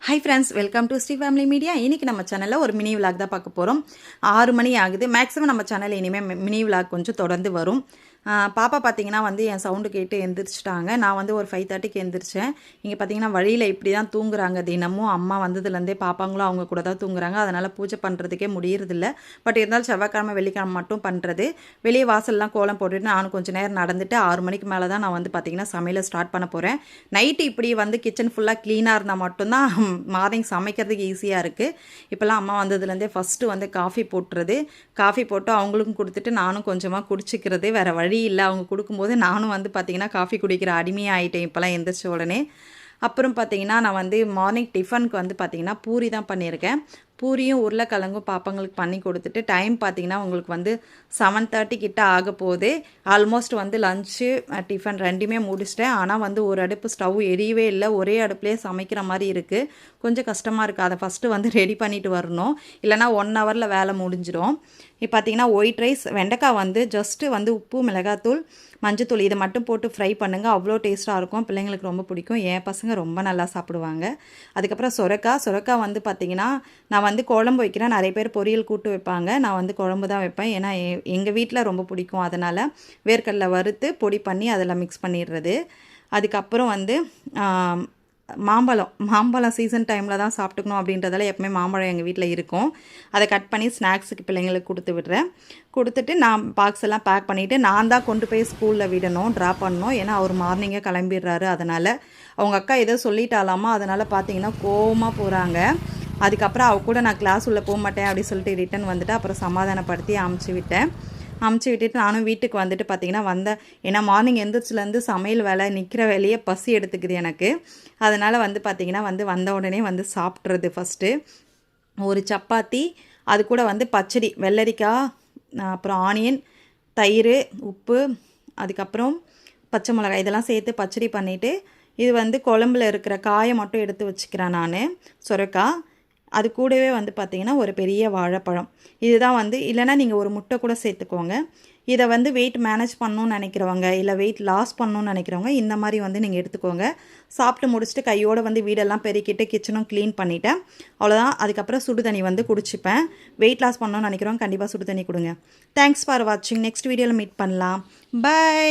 Hi friends, welcome to Sri Family Media. இன்னைக்கு நம்ம சேனல்ல ஒரு மினி vlog தான் பார்க்க போறோம். 6 மணி ஆகுது. மேக்ஸிமம் நம்ம சேனல்ல இனிமே மினி vlog கொஞ்சம் தொடர்ந்து வரும். பாப்பா பாத்தீங்கன்னா வந்து என் சவுண்ட் கேட்டு எந்திரிச்சிட்டாங்க. நான் வந்து ஒரு 5:30க்கு எந்திரிச்சேன். இங்க பாத்தீங்கன்னா வழியில இப்படி தான் தூங்குறாங்க தினமும். அம்மா வந்ததுல இருந்தே பாப்பாங்களும் அவங்க கூட தான் தூங்குறாங்க. அதனால பூஜை பண்றதுக்கே முடியறது இல்ல. பட் இருந்தாலும் செவ்வாய்க்கிழமை வெள்ளிக்கிழமை மட்டும் பண்றது. வெளிய வாசல்லாம் கோலம் போட்டுட்டு நானும் கொஞ்ச நேரம் நடந்துட்டு 6 மணிக்கு மேல தான் நான் வந்து பாத்தீங்கன்னா சமையல ஸ்டார்ட் பண்ண போறேன். நைட் இப்படி வந்து கிச்சன் ஃபுல்லா க்ளீனா இருந்தா மட்டும் தான் மார்னிங் சமைக்கிறதுக்கு ஈஸியா இருக்கு. இப்பலாம் அம்மா வந்ததுல இருந்தே ஃபர்ஸ்ட் வந்து காஃபி போட்டுறது. காஃபி போட்டு அவங்களுக்கும் கொடுத்துட்டு நானும் கொஞ்சமா குடிச்சிக்கிறது. வேற வழி இல்ல. அவங்க கொடுக்கும்போது நானும் வந்து பாத்தீங்கன்னா காஃபி குடிக்கிற அடிமையா ஆயிட்டேன் இப்பலாம் எந்திரிச்ச உடனே. அப்புறம் பாத்தீங்கன்னா நான் வந்து மார்னிங் டிஃபனுக்கு வந்து பாத்தீங்கன்னா பூரி தான் பண்ணியிருக்கேன். பூரியும் உருளைக்கிழங்கும் பாப்பாங்களுக்கு பண்ணி கொடுத்துட்டு டைம் பார்த்தீங்கன்னா உங்களுக்கு வந்து 7:30 கிட்ட ஆக போகுது. ஆல்மோஸ்ட் வந்து லஞ்சு டிஃபன் ரெண்டுமே முடிச்சிட்டேன். ஆனால் வந்து ஒரு அடுப்பு ஸ்டவ் எரியவே இல்லை. ஒரே அடுப்புலேயே சமைக்கிற மாதிரி இருக்குது. கொஞ்சம் கஷ்டமாக இருக்குது. அதை ஃபஸ்ட்டு வந்து ரெடி பண்ணிட்டு வரணும். இல்லைனா 1 ஹவரில் வேலை முடிஞ்சிடும். இப்போ பார்த்தீங்கன்னா ஒயிட் ரைஸ் வெண்டைக்காய் வந்து ஜஸ்ட்டு வந்து உப்பு மிளகாத்தூள் மஞ்சத்தூள் இதை மட்டும் போட்டு ஃப்ரை பண்ணுங்கள். அவ்வளோ டேஸ்ட்டாக இருக்கும். பிள்ளைங்களுக்கு ரொம்ப பிடிக்கும். என் பசங்க ரொம்ப நல்லா சாப்பிடுவாங்க. அதுக்கப்புறம் சொரக்காய் வந்து பார்த்திங்கன்னா நான் வந்து குழம்பு வைக்கிறேன். நிறைய பேர் பொரியல் கூட்டு வைப்பாங்க. நான் வந்து குழம்பு தான் வைப்பேன். ஏன்னா எங்கள் வீட்டில் ரொம்ப பிடிக்கும். அதனால் வேர்க்கடலை வறுத்து பொடி பண்ணி அதில் மிக்ஸ் பண்ணிடுறது. அதுக்கப்புறம் வந்து மாம்பழம் சீசன் டைமில் தான் சாப்பிட்டுக்கணும் அப்படின்றதால எப்பவுமே மாம்பழம் எங்கள் வீட்டில் இருக்கும். அதை கட் பண்ணி ஸ்நாக்ஸுக்கு பிள்ளைங்களுக்கு கொடுத்து விடுறேன். கொடுத்துட்டு நான் பாக்ஸ் எல்லாம் பேக் பண்ணிவிட்டு நான் தான் கொண்டு போய் ஸ்கூலில் விடணும், ட்ராப் பண்ணணும். ஏன்னா அவர் மார்னிங்கே கிளம்பிடுறாரு. அதனால் அவங்க அக்கா ஏதோ சொல்லிட்டாலாமா. அதனால் பார்த்தீங்கன்னா கோவமாக போகிறாங்க. அதுக்கப்புறம் அவ கூட நான் கிளாஸ் உள்ளே போக மாட்டேன் அப்படின்னு சொல்லிட்டு ரிட்டன் வந்துட்டு அப்புறம் சமாதானப்படுத்தி அமுச்சு விட்டுட்டு நானும் வீட்டுக்கு வந்துட்டு பார்த்தீங்கன்னா வந்தேன். ஏன்னா மார்னிங் எந்திரிச்சிலேருந்து சமையல் வேலை நிற்கிற வேலையே பசி எடுத்துக்குது எனக்கு. அதனால் வந்து பார்த்திங்கன்னா வந்து வந்த உடனே வந்து சாப்பிட்றது ஃபஸ்ட்டு ஒரு சப்பாத்தி, அது கூட வந்து பச்சடி வெள்ளரிக்காய், அப்புறம் ஆனியன், தயிர், உப்பு, அதுக்கப்புறம் பச்சை மிளகாய் இதெல்லாம் சேர்த்து பச்சடி பண்ணிவிட்டு இது வந்து குழம்புல இருக்கிற காயை மட்டும் எடுத்து வச்சுக்கிறேன் நான். சொரக்காய் அது கூடவே வந்து பார்த்திங்கன்னா ஒரு பெரிய வாழைப்பழம் இதுதான் வந்து. இல்லைனா நீங்கள் ஒரு முட்டை கூட சேர்த்துக்கோங்க. இதை வந்து வெயிட் மேனேஜ் பண்ணணும்னு நினைக்கிறவங்க இல்லை வெயிட் லாஸ் பண்ணணும்னு நினைக்கிறவங்க இந்த மாதிரி வந்து நீங்கள் எடுத்துக்கோங்க. சாப்பிட்டு முடிச்சுட்டு கையோடு வந்து வீடெல்லாம் பெருக்கிட்டு கிச்சனும் க்ளீன் பண்ணிவிட்டேன். அவ்வளோதான். அதுக்கப்புறம் சுடு தண்ணி வந்து குடிச்சிப்பேன். வெயிட் லாஸ் பண்ணணும்னு நினைக்கிறவங்க கண்டிப்பாக சுடு தண்ணி கொடுங்க. தேங்க்ஸ் ஃபார் வாட்சிங். நெக்ஸ்ட் வீடியோவில் மீட் பண்ணலாம். பை.